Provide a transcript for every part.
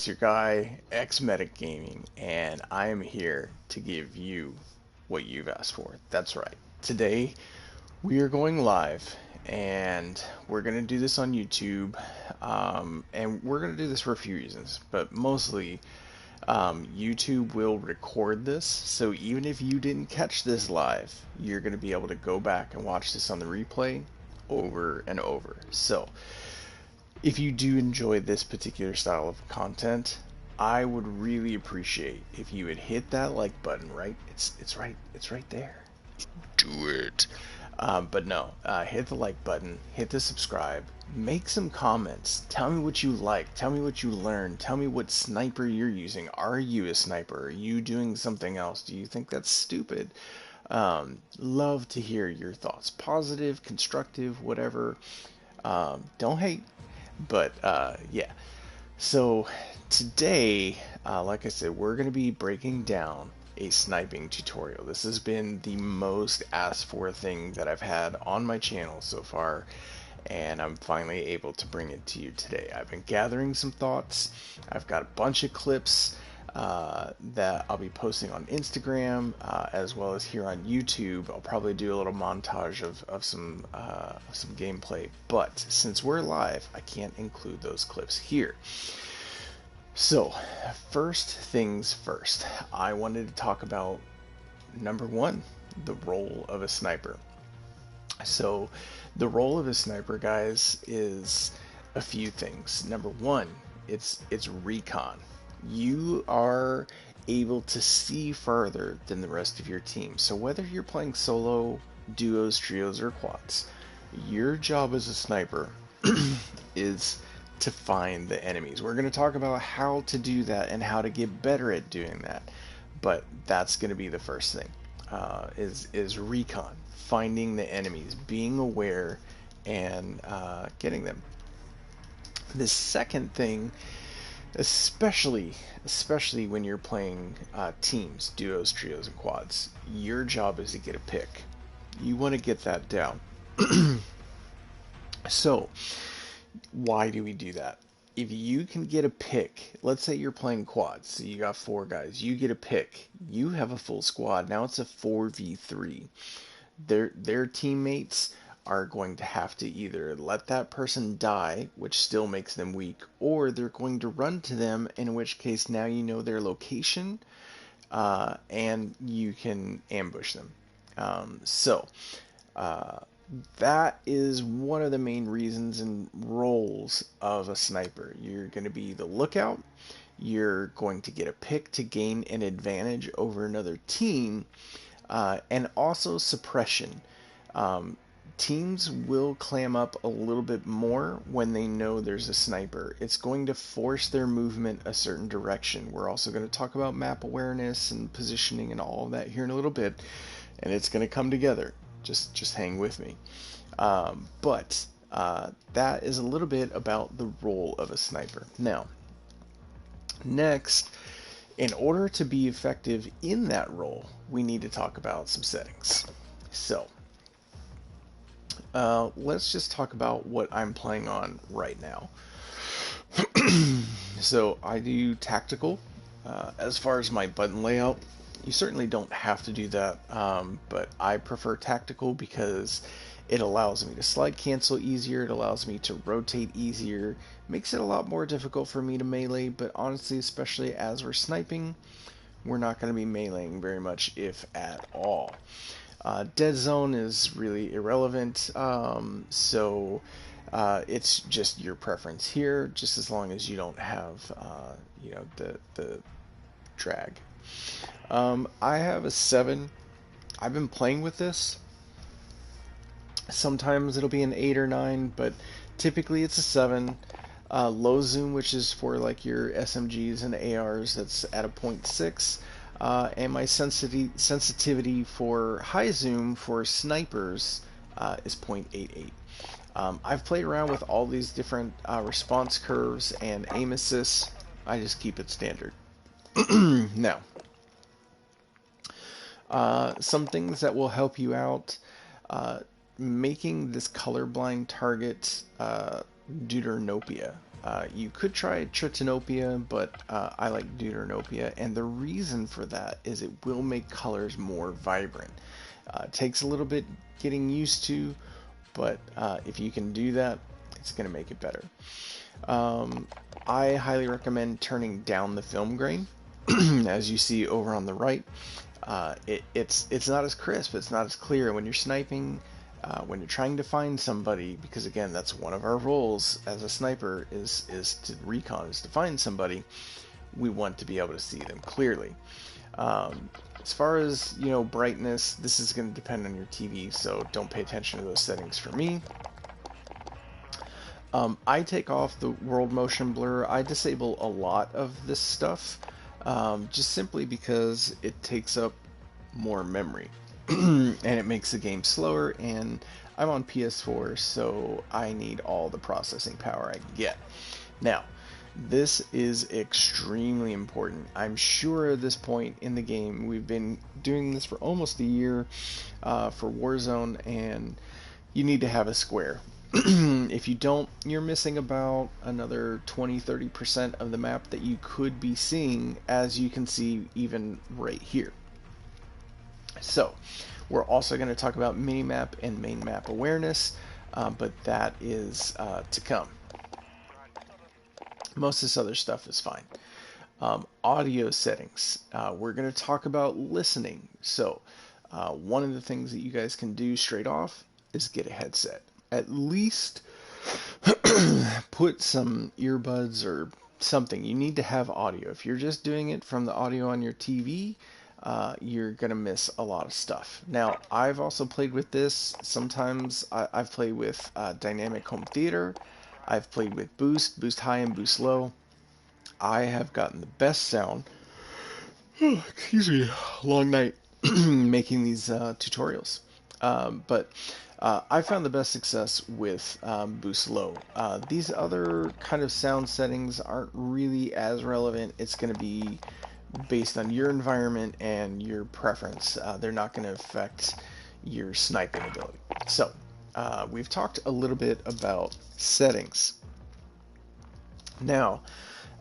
It's your guy, XMedic Gaming, and I am here to give you what you've asked for. That's right. Today, we are going live, and we're going to do this on YouTube, and we're going to do this for a few reasons, but mostly, YouTube will record this, so even if you didn't catch this live, you're going to be able to go back and watch this on the replay over and over. So, if you do enjoy this particular style of content, I would really appreciate if you would hit that like button. Right, it's right there. Do it. But no, hit the like button, hit the subscribe, make some comments. Tell me what you like. Tell me what you learned. Tell me what sniper you're using. Are you a sniper? Are you doing something else? Do you think that's stupid? Love to hear your thoughts. Positive, constructive, whatever. Don't hate. But yeah, so today, like I said, we're going to be breaking down a sniping tutorial. This has been the most asked for thing that I've had on my channel so far, and I'm finally able to bring it to you today. I've been gathering some thoughts. I've got a bunch of clips that I'll be posting on Instagram, as well as here on YouTube. I'll probably do a little montage of some gameplay, but since we're live, I can't include those clips here. So, first things first, I wanted to talk about number one, the role of a sniper. So, the role of a sniper, guys, is a few things. Number one, it's recon. You are able to see further than the rest of your team. So whether you're playing solo, duos, trios, or quads, your job as a sniper is to find the enemies. We're going to talk about how to do that and how to get better at doing that. But that's going to be the first thing, is recon, finding the enemies, being aware, and getting them. The second thing, especially when you're playing teams, duos, trios, and quads, your job is to get a pick. You want to get that down. So, why do we do that? If you can get a pick, let's say you're playing quads, so you got 4 guys, you get a pick, you have a full squad, now it's a 4v3. Their teammates are going to have to either let that person die, which still makes them weak, or they're going to run to them, in which case now you know their location, and you can ambush them. That is one of the main reasons and roles of a sniper. You're going to be the lookout, you're going to get a pick to gain an advantage over another team, and also suppression. Teams will clam up a little bit more when they know there's a sniper. It's going to force their movement a certain direction. We're also going to talk about map awareness and positioning and all of that here in a little bit, and it's going to come together. Just hang with me. But that is a little bit about the role of a sniper. Now, next, in order to be effective in that role, we need to talk about some settings. So, let's just talk about what I'm playing on right now. So I do tactical. As far as my button layout, you certainly don't have to do that, but I prefer tactical because it allows me to slide cancel easier, it allows me to rotate easier, makes it a lot more difficult for me to melee, but honestly, especially as we're sniping, we're not going to be meleeing very much, if at all. Dead zone is really irrelevant, so it's just your preference here, just as long as you don't have, the drag. I have a 7. I've been playing with this. Sometimes it'll be an 8 or 9, but typically it's a 7. Low zoom, which is for like your SMGs and ARs, that's at a 0.6. And my sensitivity for high zoom for snipers is 0.88. I've played around with all these different response curves and aim assists. I just keep it standard. Now, some things that will help you out, making this colorblind target deuteranopia. You could try Tritanopia, but I like Deuteranopia, and the reason for that is it will make colors more vibrant. It takes a little bit getting used to, but if you can do that, it's going to make it better. I highly recommend turning down the film grain. As you see over on the right, it's not as crisp, it's not as clear when you're sniping, when you're trying to find somebody, because again, that's one of our roles as a sniper is to recon, is to find somebody. We want to be able to see them clearly. As far as, you know, brightness, this is going to depend on your TV, so don't pay attention to those settings for me. I take off the world motion blur. I disable a lot of this stuff, just simply because it takes up more memory and it makes the game slower, and I'm on PS4, so I need all the processing power I can get. Now, this is extremely important. I'm sure at this point in the game, we've been doing this for almost a year for Warzone, and you need to have a square. If you don't, you're missing about another 20-30% of the map that you could be seeing, as you can see even right here. So, we're also going to talk about minimap and main map awareness, but that is to come. Most of this other stuff is fine. Audio settings. We're going to talk about listening. So, one of the things that you guys can do straight off is get a headset. At least put some earbuds or something. You need to have audio. If you're just doing it from the audio on your TV, you're going to miss a lot of stuff. Now, I've also played with this. Sometimes I've played with dynamic home theater. I've played with boost high and boost low. I have gotten the best sound. Oh, excuse me, long night making these tutorials. But I found the best success with boost low. These other kind of sound settings aren't really as relevant. It's going to be based on your environment and your preference. They're not going to affect your sniping ability. So, we've talked a little bit about settings. Now,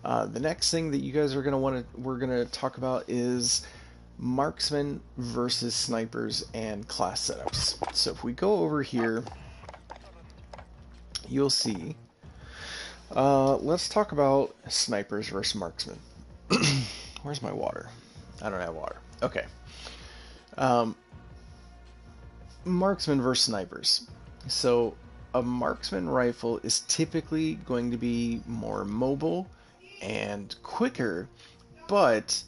the next thing that you guys are going to we're going to talk about is marksmen versus snipers and class setups. So if we go over here, you'll see, let's talk about snipers versus marksmen. Where's my water? I don't have water. Okay. Marksmen versus snipers. So a marksman rifle is typically going to be more mobile and quicker, but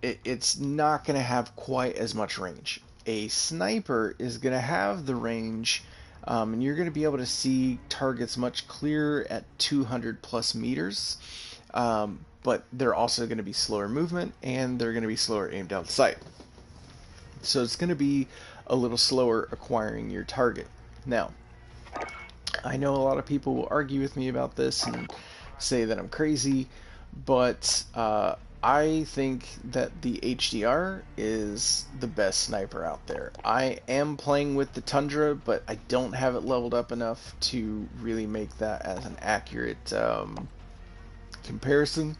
it's not going to have quite as much range. A sniper is going to have the range, and you're going to be able to see targets much clearer at 200 plus meters, but they're also going to be slower movement, and they're going to be slower aimed down sight. So it's going to be a little slower acquiring your target. Now, I know a lot of people will argue with me about this and say that I'm crazy, but I think that the HDR is the best sniper out there. I am playing with the Tundra, but I don't have it leveled up enough to really make that as an accurate comparison.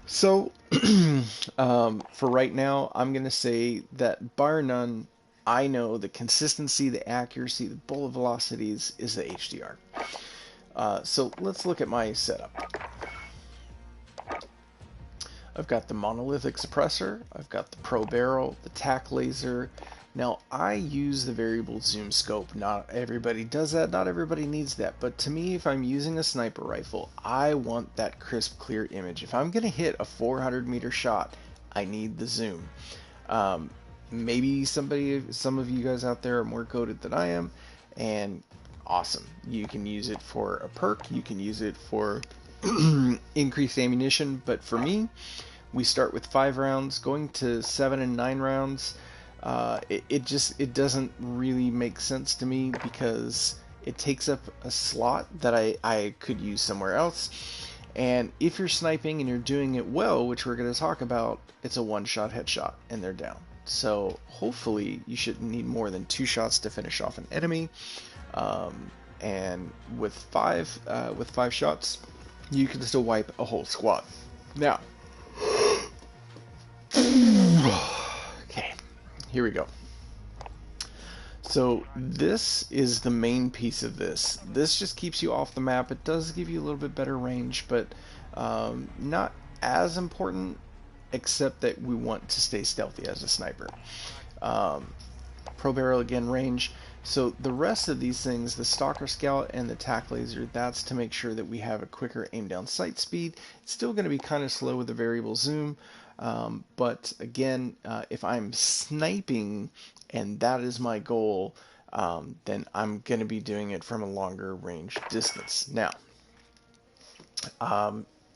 So, for right now, I'm going to say that bar none, I know the consistency, the accuracy, the bullet velocities is the HDR. So let's look at my setup. I've got the monolithic suppressor, I've got the pro barrel, the tac laser. Now I use the variable zoom scope. Not everybody does that, not everybody needs that, but to me, if I'm using a sniper rifle, I want that crisp, clear image. If I'm gonna hit a 400-meter shot, I need the zoom. Maybe some of you guys out there are more coded than I am, and awesome. You can use it for a perk, you can use it for increased ammunition, but for me, we start with 5 rounds, going to 7 and 9 rounds. It doesn't really make sense to me because it takes up a slot that I could use somewhere else. And if you're sniping and you're doing it well, which we're going to talk about, it's a one-shot headshot and they're down. So hopefully you shouldn't need more than 2 shots to finish off an enemy. and with five shots, you can still wipe a whole squad. Now, okay, here we go. So this is the main piece of this. This just keeps you off the map. It does give you a little bit better range, but not as important, except that we want to stay stealthy as a sniper. Pro barrel, again, range. So the rest of these things, the stalker scout and the tac laser, that's to make sure that we have a quicker aim down sight speed. It's still going to be kind of slow with the variable zoom, but again, if I'm sniping and that is my goal, then I'm going to be doing it from a longer range distance. Now,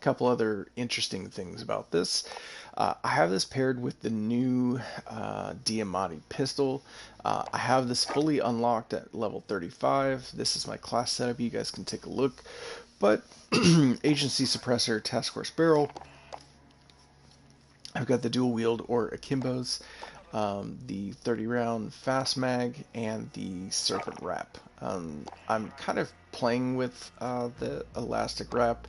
couple other interesting things about this. I have this paired with the new Diamatti pistol. I have this fully unlocked at level 35. This is my class setup. You guys can take a look. But agency suppressor, task force barrel. I've got the dual wield or akimbos, the 30 round fast mag, and the serpent wrap. I'm kind of playing with the elastic wrap,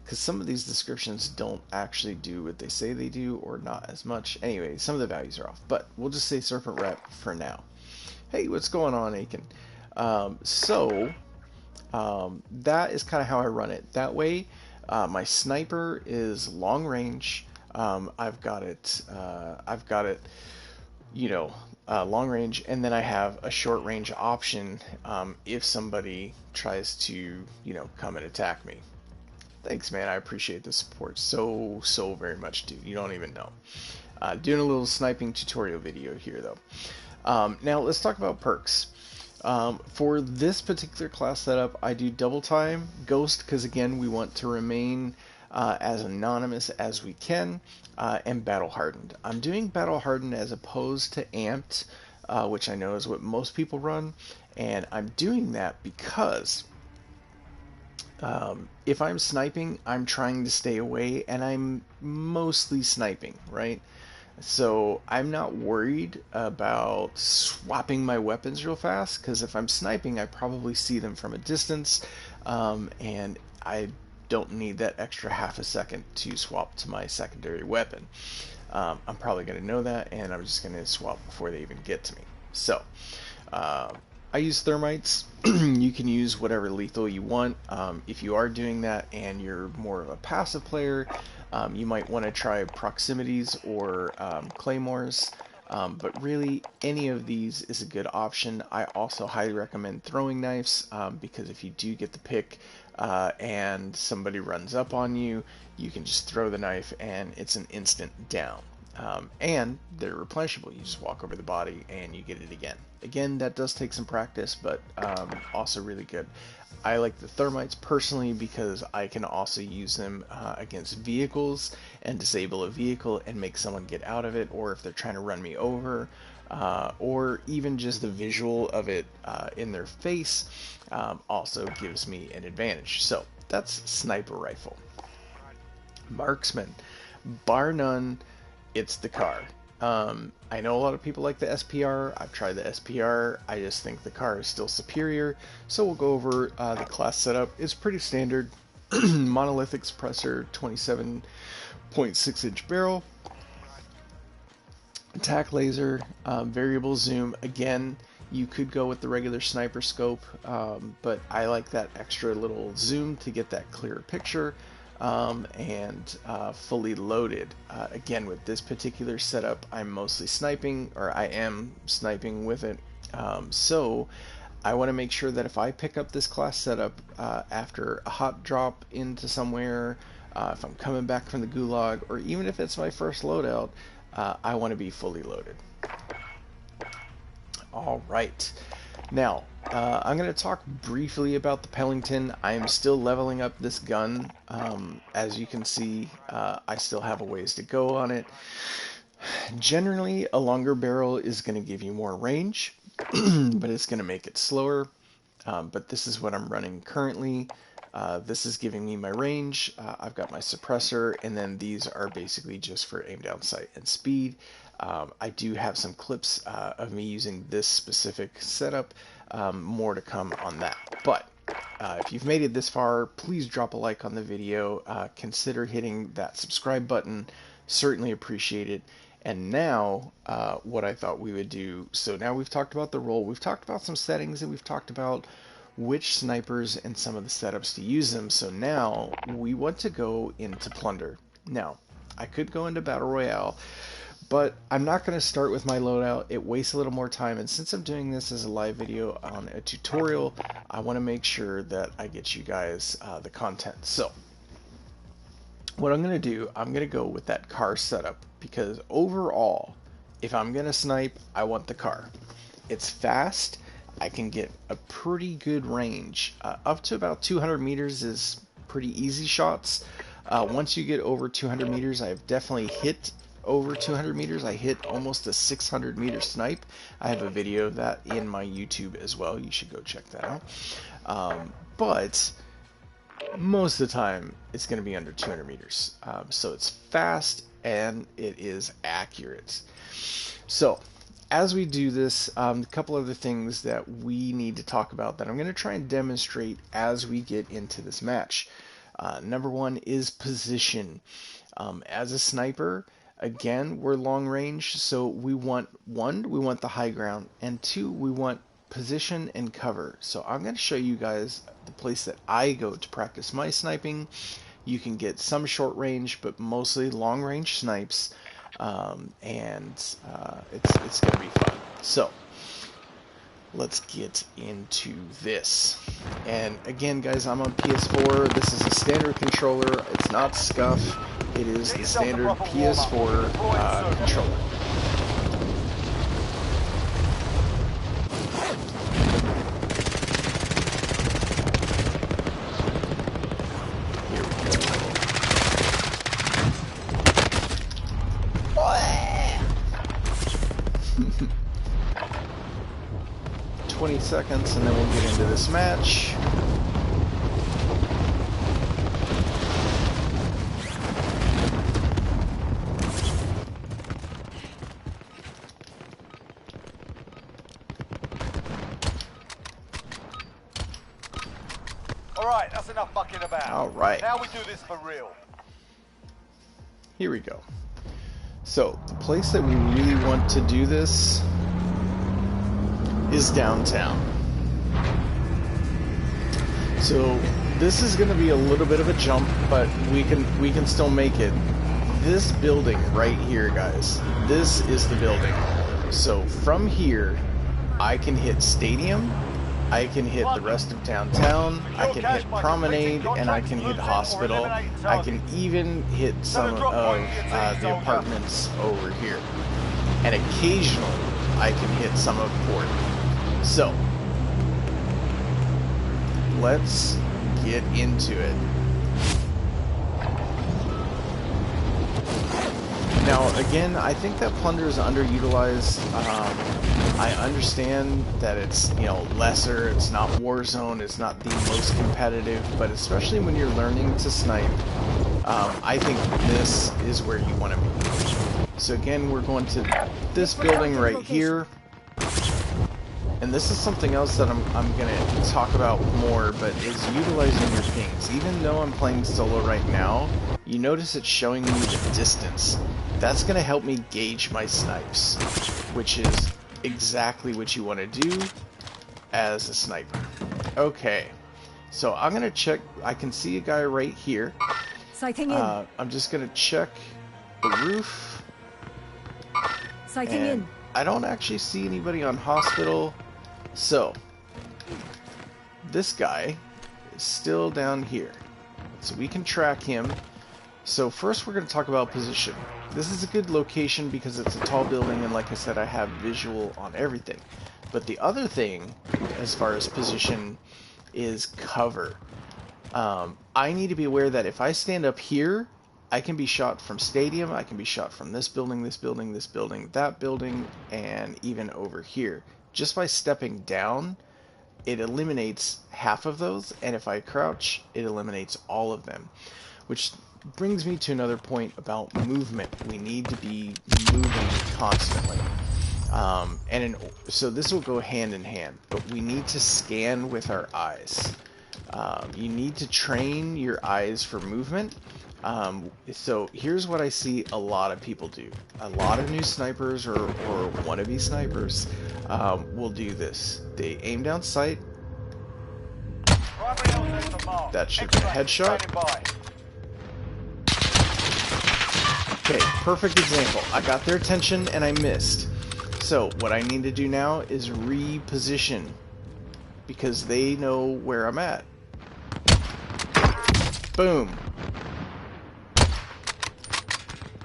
because some of these descriptions don't actually do what they say they do, or not as much. Anyway, some of the values are off, but we'll just say serpent wrap for now. Hey, what's going on, Aiken? That is kind of how I run it. That way, my sniper is long range. I've got it, long range, and then I have a short range option if somebody tries to, come and attack me. Thanks, man. I appreciate the support so very much, dude. You don't even know. Doing a little sniping tutorial video here, though. Now, let's talk about perks. For this particular class setup, I do double time, ghost, because again, we want to remain as anonymous as we can, and battle hardened. I'm doing battle hardened as opposed to amped, which I know is what most people run, and I'm doing that because if I'm sniping, I'm trying to stay away, and I'm mostly sniping, right? So I'm not worried about swapping my weapons real fast, because if I'm sniping, I probably see them from a distance, and I don't need that extra half a second to swap to my secondary weapon. I'm probably going to know that, and I'm just going to swap before they even get to me. So I use thermites. You can use whatever lethal you want. If you are doing that and you're more of a passive player, you might want to try proximities or claymores. But really, any of these is a good option. I also highly recommend throwing knives, because if you do get the pick and somebody runs up on you, you can just throw the knife and it's an instant down. And they're replenishable. You just walk over the body and you get it again. Again, that does take some practice, but also really good. I like the thermites personally because I can also use them against vehicles and disable a vehicle and make someone get out of it, or if they're trying to run me over, or even just the visual of it in their face also gives me an advantage. So that's sniper rifle. Marksman, bar none, it's the car. I know a lot of people like the SPR. I've tried the SPR. I just think the car is still superior. So we'll go over the class setup. It's pretty standard. Monolithic suppressor, 27.6 inch barrel. Tac laser, variable zoom. Again, you could go with the regular sniper scope, but I like that extra little zoom to get that clearer picture. And fully loaded. Again, with this particular setup, I'm mostly sniping, or I am sniping with it. So I want to make sure that if I pick up this class setup after a hot drop into somewhere, if I'm coming back from the gulag, or even if it's my first loadout, I want to be fully loaded. All right. Now, I'm going to talk briefly about the Pellington. I am still leveling up this gun. As you can see, I still have a ways to go on it. Generally, a longer barrel is going to give you more range, but it's going to make it slower. But this is what I'm running currently. This is giving me my range. I've got my suppressor, and then these are basically just for aim down sight and speed. I do have some clips of me using this specific setup. More to come on that. But If you've made it this far, please drop a like on the video. Consider hitting that subscribe button. Certainly appreciate it. And now, what I thought we would do, so now we've talked about the role, we've talked about some settings, and we've talked about which snipers and some of the setups to use them. So now we want to go into Plunder. Now, I could go into Battle Royale, but I'm not going to start with my loadout. It wastes a little more time, and since I'm doing this as a live video on a tutorial, I want to make sure that I get you guys the content. So what I'm going to do, I'm going to go with that car setup, because overall, if I'm going to snipe, I want the car. It's fast. I can get a pretty good range. Up to about 200 meters is pretty easy shots. Once you get over 200 meters, I've definitely hit over 200 meters. I hit almost a 600 meter snipe. I have a video of that in my YouTube as well. You should go check that out. But most of the time, it's going to be under 200 meters. So it's fast and it is accurate. So as we do this, a couple other things that we need to talk about that I'm going to try and demonstrate as we get into this match. Number one is position. As a sniper, again, we're long range, so we want the high ground, and two, we want position and cover. So I'm going to show you guys the place that I go to practice my sniping. You can get some short range, but mostly long range snipes, and it's going to be fun. So let's get into this. And again, guys, I'm on PS4. This is a standard controller. It's not scuff. It is the standard PS4 controller. Here we go. 20 seconds and then we'll get into this match. Alright, that's enough mucking about. Alright. Now we do this for real. Here we go. So, the place that we really want to do this is downtown. So this is going to be a little bit of a jump, but we can still make it. This building right here, guys, this is the building. So from here, I can hit Stadium, I can hit the rest of downtown, I can hit Promenade, and I can hit Hospital. I can even hit some of the apartments over here. And occasionally, I can hit some of Port. So, let's get into it. Now, again, I think that Plunder is underutilized. I understand that it's, you know, lesser, it's not Warzone, it's not the most competitive, but especially when you're learning to snipe, I think this is where you want to be. So again, we're going to this building right here. And this is something else that I'm going to talk about more, but is utilizing your pings. Even though I'm playing solo right now, you notice it's showing me the distance. That's going to help me gauge my snipes, which is exactly what you want to do as a sniper. Okay, so I'm going to check. I can see a guy right here. Sighting in. I'm just going to check the roof. Sighting in. I don't actually see anybody on Hospital. So, this guy is still down here. So we can track him. So first we're going to talk about position. This is a good location because it's a tall building, and like I said, I have visual on everything. But the other thing, as far as position, is cover. I need to be aware that if I stand up here, I can be shot from Stadium, I can be shot from this building, this building, this building, that building, and even over here. Just by stepping down, it eliminates half of those, and if I crouch, it eliminates all of them. Which brings me to another point about movement. We need to be moving constantly. So this will go hand in hand, but we need to scan with our eyes. You need to train your eyes for movement. So here's what I see a lot of people do. A lot of new snipers or wannabe snipers will do this. They aim down sight. That should be a headshot. Okay, perfect example. I got their attention and I missed. So what I need to do now is reposition because they know where I'm at. Boom.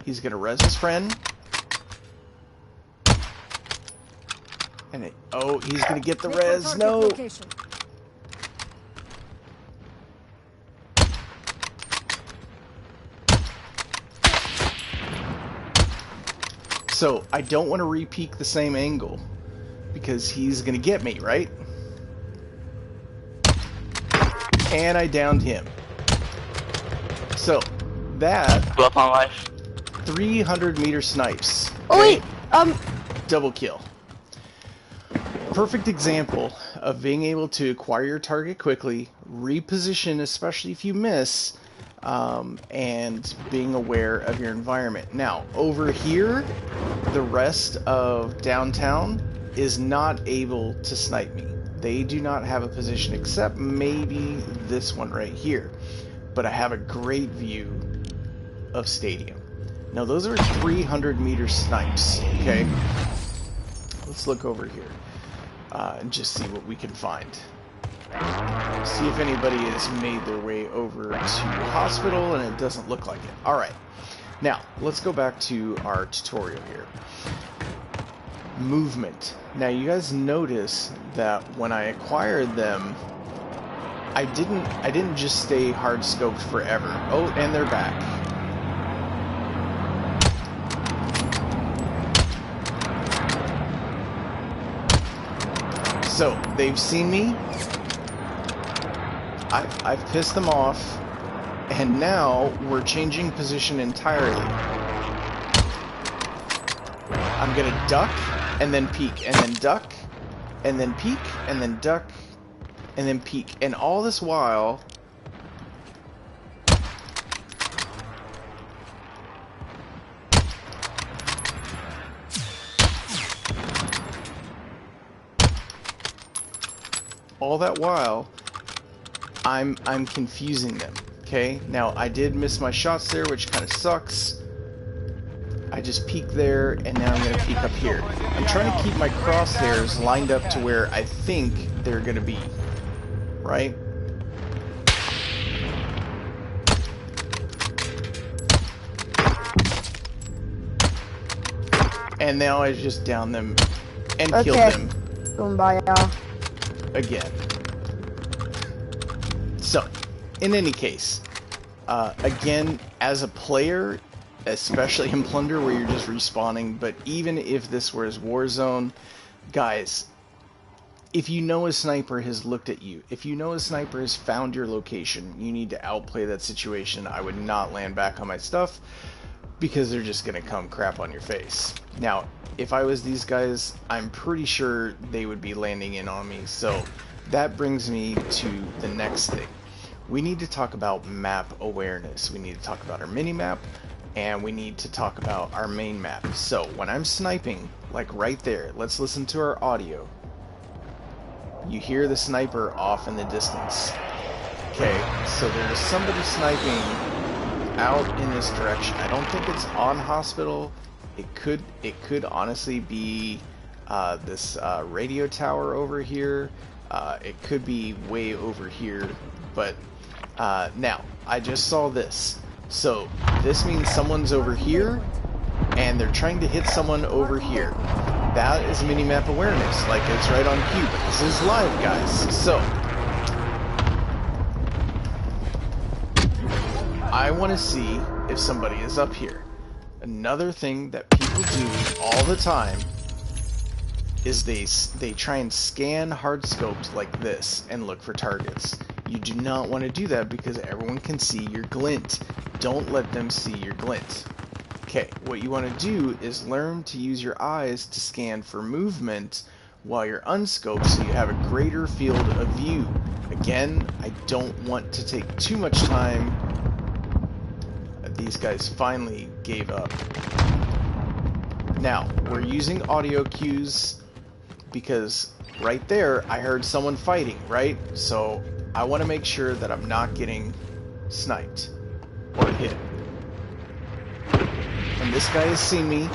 He's gonna res his friend. And oh, he's gonna get the res. No. Location. So I don't want to re-peek the same angle because he's gonna get me, right? And I downed him. So that Up on life. 300-meter snipes. Oh wait, Double kill. Perfect example of being able to acquire your target quickly, reposition, especially if you miss, and being aware of your environment. Now, over here, the rest of downtown is not able to snipe me. They do not have a position except maybe this one right here. But I have a great view of Stadium. Now, those are 300-meter snipes, okay? Let's look over here and just see what we can find. See if anybody has made their way over to hospital, and it doesn't look like it. Alright, now let's go back to our tutorial here. Movement. Now you guys notice that when I acquired them, I didn't just stay hard scoped forever. Oh, and they're back. So they've seen me. I've pissed them off, and now we're changing position entirely. I'm gonna duck, and then peek, and then duck, and then peek, and then duck, and then peek. And all this while, I'm confusing them. Okay, now I did miss my shots there, which kind of sucks. I just peeked there, and now I'm going to peek up here. I'm trying to keep my crosshairs lined up to where I think they're going to be, right? And now I just down them and killed them again. So, in any case, again, as a player, especially in Plunder where you're just respawning, but even if this was Warzone, guys, if you know a sniper has looked at you, if you know a sniper has found your location, you need to outplay that situation. I would not land back on my stuff because they're just going to come crap on your face. Now, if I was these guys, I'm pretty sure they would be landing in on me, so that brings me to the next thing. We need to talk about map awareness. We need to talk about our mini-map, and we need to talk about our main map. So, when I'm sniping, like right there, let's listen to our audio. You hear the sniper off in the distance. Okay, so there's somebody sniping out in this direction. I don't think it's on hospital. It could honestly be this radio tower over here. It could be way over here, but now I just saw this. So this means someone's over here, and they're trying to hit someone over here. That is minimap awareness, like it's right on cue, but this is live, guys. So I want to see if somebody is up here. Another thing that people do all the time is they try and scan hard scoped like this and look for targets. You do not want to do that because everyone can see your glint. Don't let them see your glint. Okay, what you want to do is learn to use your eyes to scan for movement while you're unscoped so you have a greater field of view. Again, I don't want to take too much time. These guys finally gave up. Now, we're using audio cues because right there I heard someone fighting, right? So I want to make sure that I'm not getting sniped or hit. And this guy has seen me,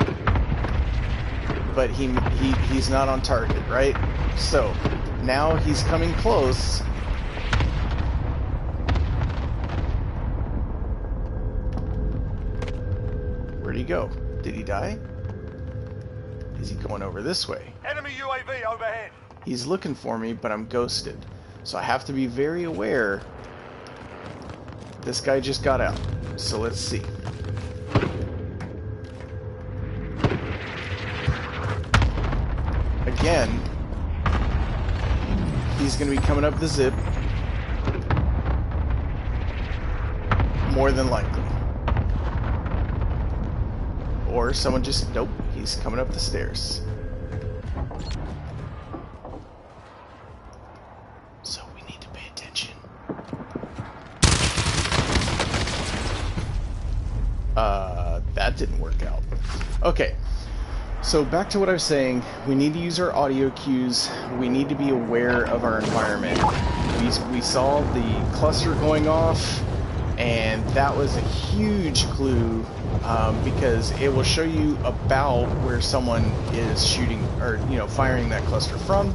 but he's not on target, right? So now he's coming close. Where'd he go? Did he die? Is he going over this way? Enemy UAV overhead. He's looking for me, but I'm ghosted. So I have to be very aware. This guy just got out. So let's see. Again, he's going to be coming up the zip. More than likely. Or someone just... Nope, he's coming up the stairs. So we need to pay attention. That didn't work out. Okay. So back to what I was saying, we need to use our audio cues, we need to be aware of our environment. We saw the cluster going off, and that was a huge clue because it will show you about where someone is shooting, or firing that cluster from,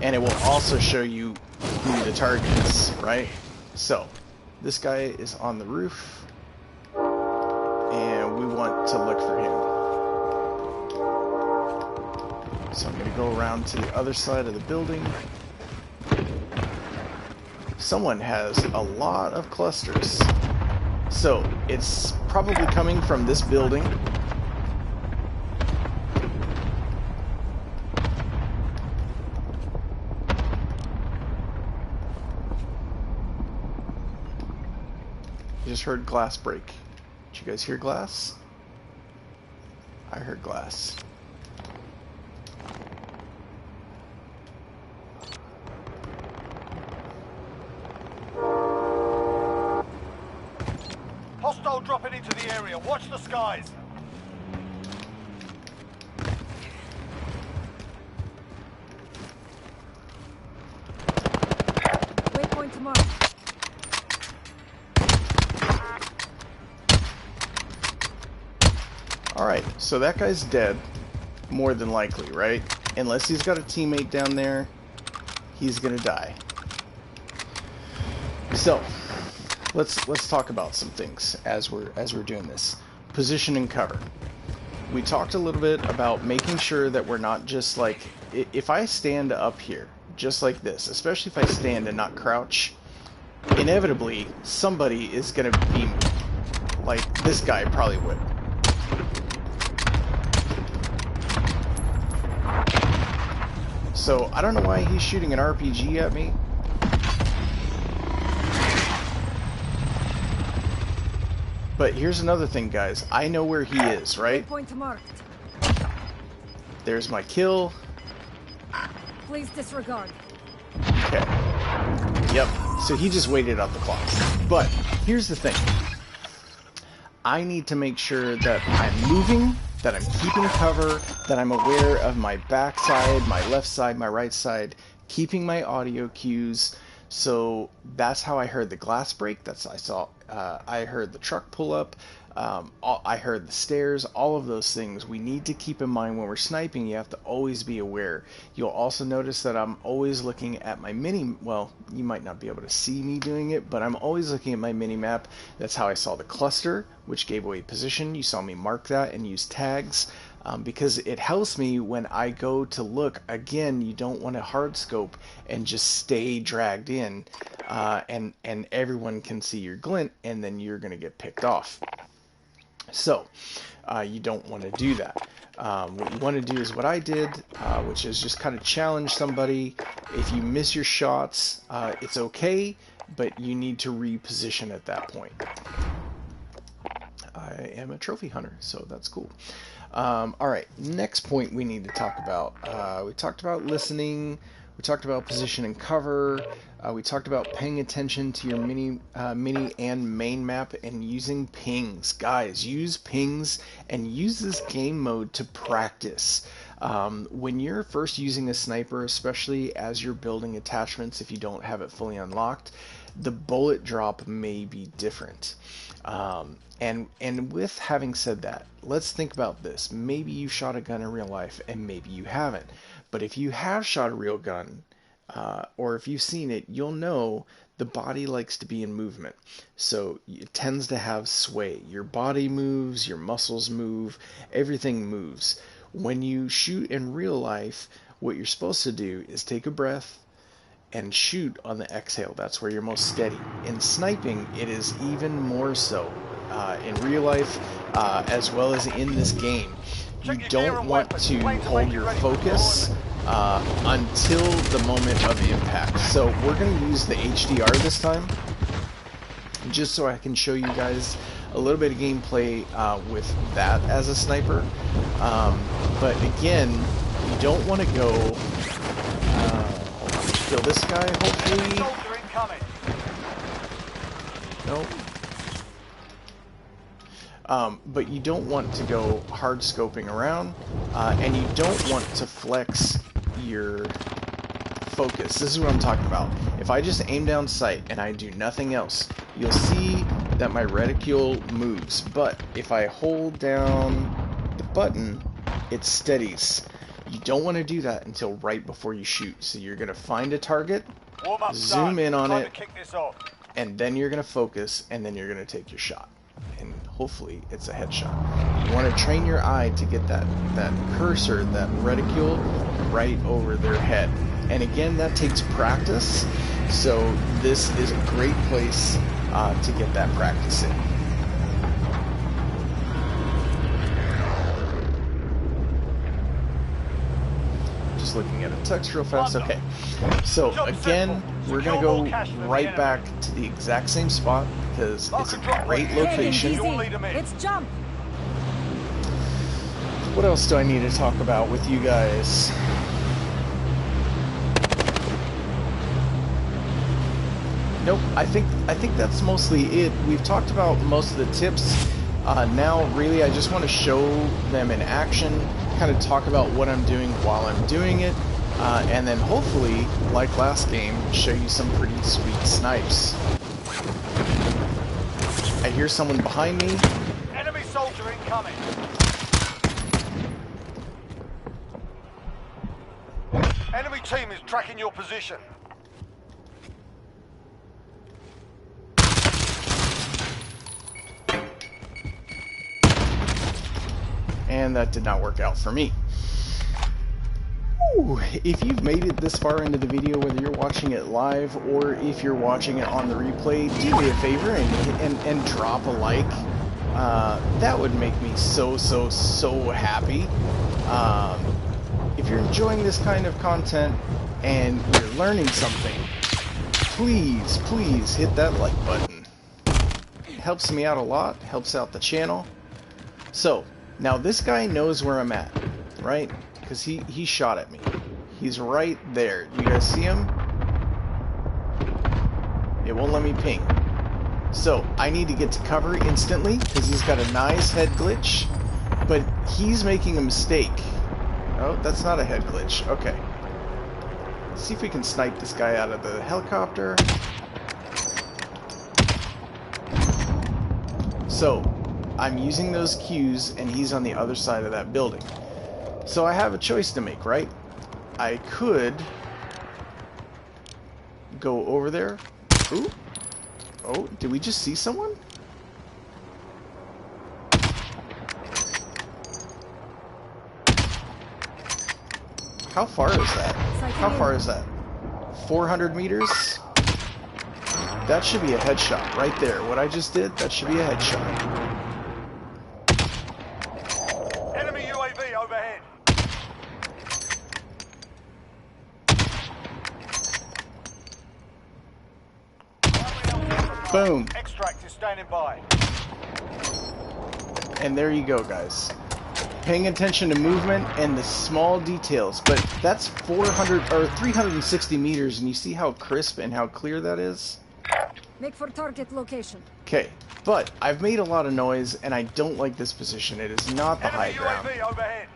and it will also show you who the target is, right? So, this guy is on the roof, and we want to look for him. So I'm going to go around to the other side of the building. Someone has a lot of clusters. So it's probably coming from this building. I just heard glass break. Did you guys hear glass? I heard glass. Hostile dropping into the area. Watch the skies. Waypoint tomorrow. Alright, so that guy's dead. More than likely, right? Unless he's got a teammate down there, he's gonna die. So, let's talk about some things as we're doing this. Position and cover. We talked a little bit about making sure that we're not just like, if I stand up here just like this, especially if I stand and not crouch, inevitably somebody is gonna be like this guy probably would. So I don't know why he's shooting an RPG at me. But here's another thing, guys. I know where he is, right? Waypoint tomorrow. There's my kill. Please disregard. Okay. Yep. So he just waited out the clock. But here's the thing. I need to make sure that I'm moving, that I'm keeping cover, that I'm aware of my backside, my left side, my right side, keeping my audio cues. So that's how I heard the glass break. I heard the truck pull up. I heard the stairs. All of those things we need to keep in mind when we're sniping. You have to always be aware. You'll also notice that I'm always looking at my well, you might not be able to see me doing it, but I'm always looking at my mini map. That's how I saw the cluster, which gave away position. You saw me mark that and use tags. Because it helps me when I go to look. Again, you don't want to hard scope and just stay dragged in, and everyone can see your glint, and then you're going to get picked off. So you don't want to do that. What you want to do is what I did, which is just kind of challenge somebody. If you miss your shots, it's okay, but you need to reposition at that point. I am a trophy hunter, so that's cool. Alright, next point we need to talk about. We talked about listening, we talked about position and cover, we talked about paying attention to your mini and main map and using pings. Guys, use pings and use this game mode to practice. When you're first using a sniper, especially as you're building attachments, if you don't have it fully unlocked, the bullet drop may be different. And with having said that, let's think about this. Maybe you shot a gun in real life and maybe you haven't. But if you have shot a real gun, or if you've seen it, you'll know the body likes to be in movement. So it tends to have sway. Your body moves, your muscles move, everything moves. When you shoot in real life, what you're supposed to do is take a breath and shoot on the exhale. That's where you're most steady. In sniping, it is even more so. In real life, as well as in this game, you don't want to hold your focus until the moment of impact. So we're going to use the HDR this time, just so I can show you guys a little bit of gameplay with that as a sniper. But again, you don't want to go... kill this guy, hopefully. Nope. But you don't want to go hard scoping around, and you don't want to flex your focus. This is what I'm talking about. If I just aim down sight and I do nothing else, you'll see that my reticule moves. But if I hold down the button, it steadies. You don't want to do that until right before you shoot. So you're going to find a target, zoom in on it, and then you're going to focus, and then you're going to take your shot. And hopefully it's a headshot. You want to train your eye to get that cursor, that reticule, right over their head. And again, that takes practice. So this is a great place to get that practice in. Looking at a text real fast. Okay, so again, we're gonna go right back to the exact same spot because it's a great location. Let's jump. What else do I need to talk about with you guys? Nope, I think that's mostly it. We've talked about most of the tips. Now really I just want to show them in action, kind of talk about what I'm doing while I'm doing it, and then hopefully, like last game, show you some pretty sweet snipes. I hear someone behind me. Enemy soldier incoming. Enemy team is tracking your position. And that did not work out for me. Ooh, if you've made it this far into the video, whether you're watching it live or if you're watching it on the replay, do me a favor and drop a like. That would make me so happy. If you're enjoying this kind of content and you're learning something, please hit that like button. It helps me out a lot, helps out the channel. So, now this guy knows where I'm at, right? Because he shot at me. He's right there. You guys see him? It won't let me ping. So I need to get to cover instantly because he's got a nice head glitch, but he's making a mistake. Oh, that's not a head glitch. Okay. Let's see if we can snipe this guy out of the helicopter. So I'm using those cues, and he's on the other side of that building. So I have a choice to make, right? I could go over there. Ooh. Oh, did we just see someone? How far is that? How far is that? 400 meters? That should be a headshot right there. What I just did, that should be a headshot. Overhead. Boom. Extract is standing by. And there you go, guys. Paying attention to movement and the small details. But that's 400 or 360 meters, and you see how crisp and how clear that is? Make for target location. Okay, but I've made a lot of noise, and I don't like this position. It is not the high Enemy ground. UAV overhead.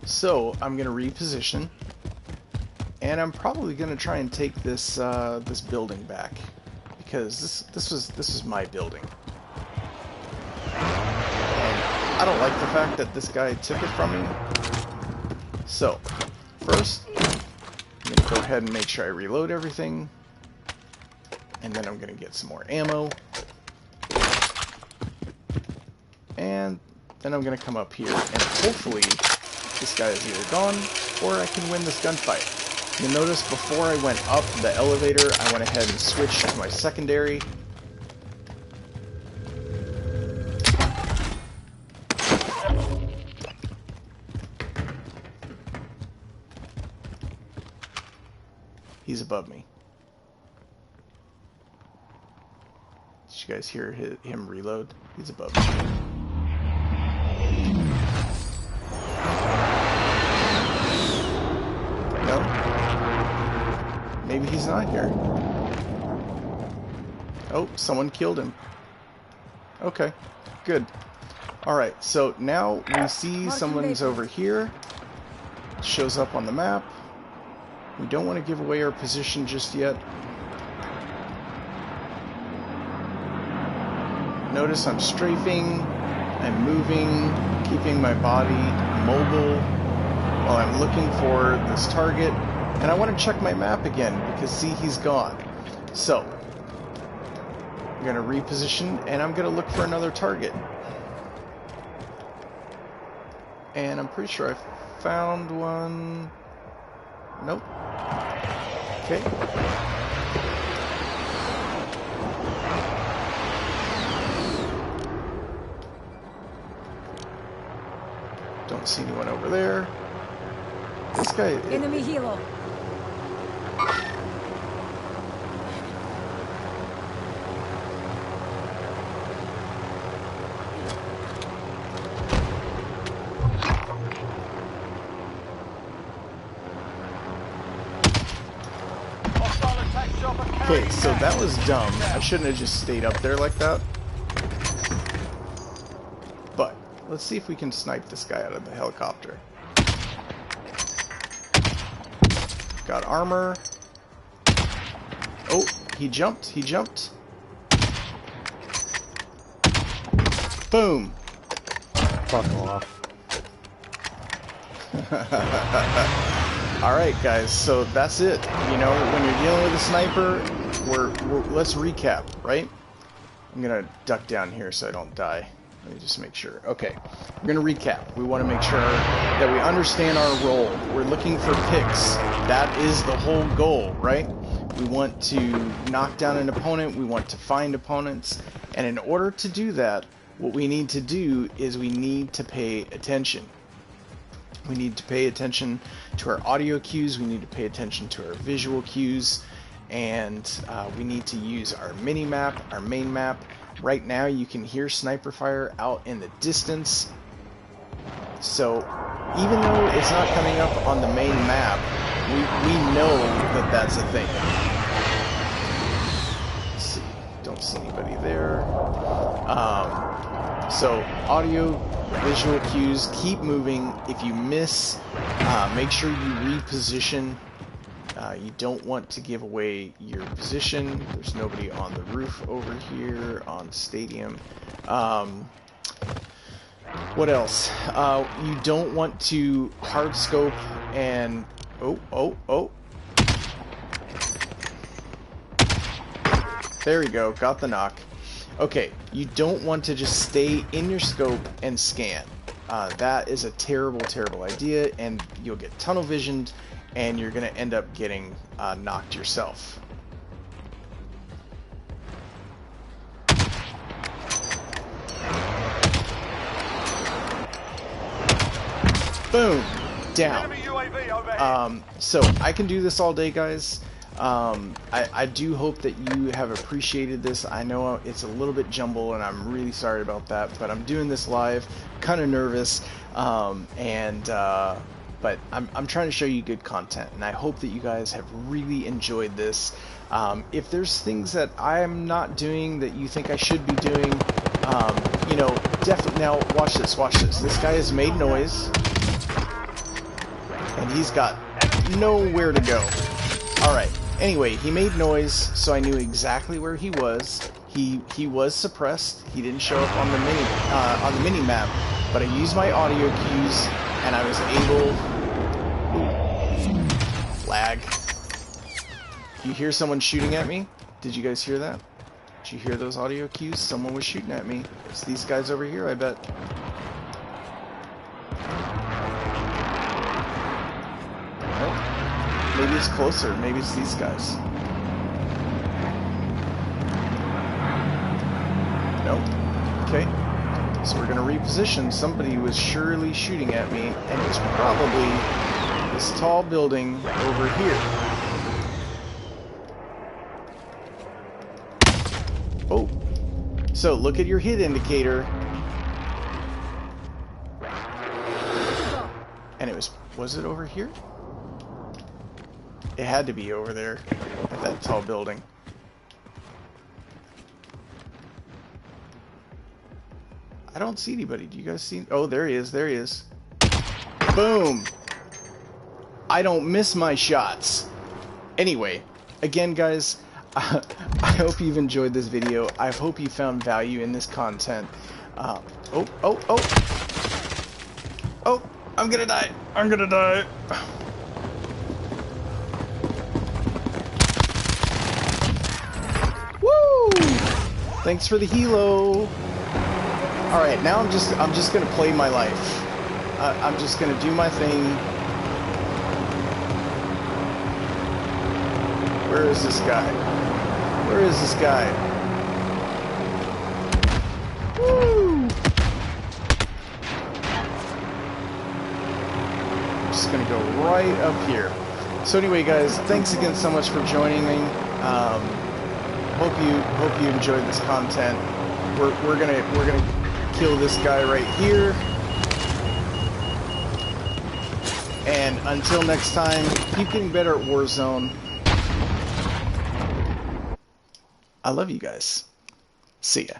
So I'm gonna reposition, and I'm probably gonna try and take this this building back, because this was my building. And I don't like the fact that this guy took it from me. So first, I'm gonna go ahead and make sure I reload everything, and then I'm gonna get some more ammo, and then I'm gonna come up here and hopefully this guy is either gone, or I can win this gunfight. You'll notice before I went up the elevator, I went ahead and switched to my secondary. He's above me. Did you guys hear him reload? He's above me. No? Maybe he's not here. Oh, someone killed him. Okay, good. Alright, so now we see someone's over here. Shows up on the map. We don't want to give away our position just yet. Notice I'm strafing, I'm moving, keeping my body mobile while I'm looking for this target. And I want to check my map again, because see, he's gone. So, I'm going to reposition, and I'm going to look for another target. And I'm pretty sure I found one. Nope. Okay. Don't see anyone over there. This guy... Enemy helo. Okay, so that was dumb. I shouldn't have just stayed up there like that. But, let's see if we can snipe this guy out of the helicopter. Got armor. Oh, he jumped, he jumped. Boom! Fuck off. Alright guys, so that's it. You know, when you're dealing with a sniper, let's recap, right? I'm gonna duck down here so I don't die. Let me just make sure. Okay, we're gonna recap. We want to make sure that we understand our role. We're looking for picks. That is the whole goal, right? We want to knock down an opponent, we want to find opponents, and in order to do that, what we need to do is we need to pay attention. We need to pay attention to our audio cues, we need to pay attention to our visual cues, and we need to use our mini-map, our main map. Right now you can hear sniper fire out in the distance, so even though it's not coming up on the main map, we know that that's a thing. Let's see, don't see anybody there. So audio, visual cues, keep moving. If you miss, make sure you reposition. You don't want to give away your position. There's nobody on the roof over here on stadium. What else? You don't want to hard scope and oh. There we go, got the knock. Okay, you don't want to just stay in your scope and scan. That is a terrible, terrible idea, and you'll get tunnel visioned, and you're going to end up getting knocked yourself. Boom! Down. Enemy UAV overhead. So I can do this all day, guys. I do hope that you have appreciated this. I know it's a little bit jumbled, and I'm really sorry about that, but I'm doing this live, kind of nervous, but I'm trying to show you good content, and I hope that you guys have really enjoyed this. If there's things that I'm not doing that you think I should be doing, you know, definitely. Now, watch this, watch this. This guy has made noise, and he's got nowhere to go. Alright, anyway, he made noise, so I knew exactly where he was. He was suppressed. He didn't show up on the mini map, but I used my audio cues, and I was able... Ooh. Lag. You hear someone shooting at me? Did you guys hear that? Did you hear those audio cues? Someone was shooting at me. It's these guys over here, I bet. Oh, maybe it's closer. Maybe it's these guys. Nope. Okay. So we're going to reposition. Somebody was surely shooting at me, and it's probably this tall building over here. Oh. So look at your hit indicator. And it was it over here? It had to be over there at that tall building. I don't see anybody. Do you guys see? Oh, there he is. There he is. Boom. I don't miss my shots. Anyway, again, guys, I hope you've enjoyed this video. I hope you found value in this content. Oh, I'm gonna die. I'm gonna die. Woo! Thanks for the helo. All right, now I'm just gonna play my life. I'm just gonna do my thing. Where is this guy? Where is this guy? Woo! I'm just gonna go right up here. So anyway, guys, thanks again so much for joining me. Hope you enjoyed this content. We're gonna kill this guy right here. And until next time, keep getting better at Warzone. I love you guys. See ya.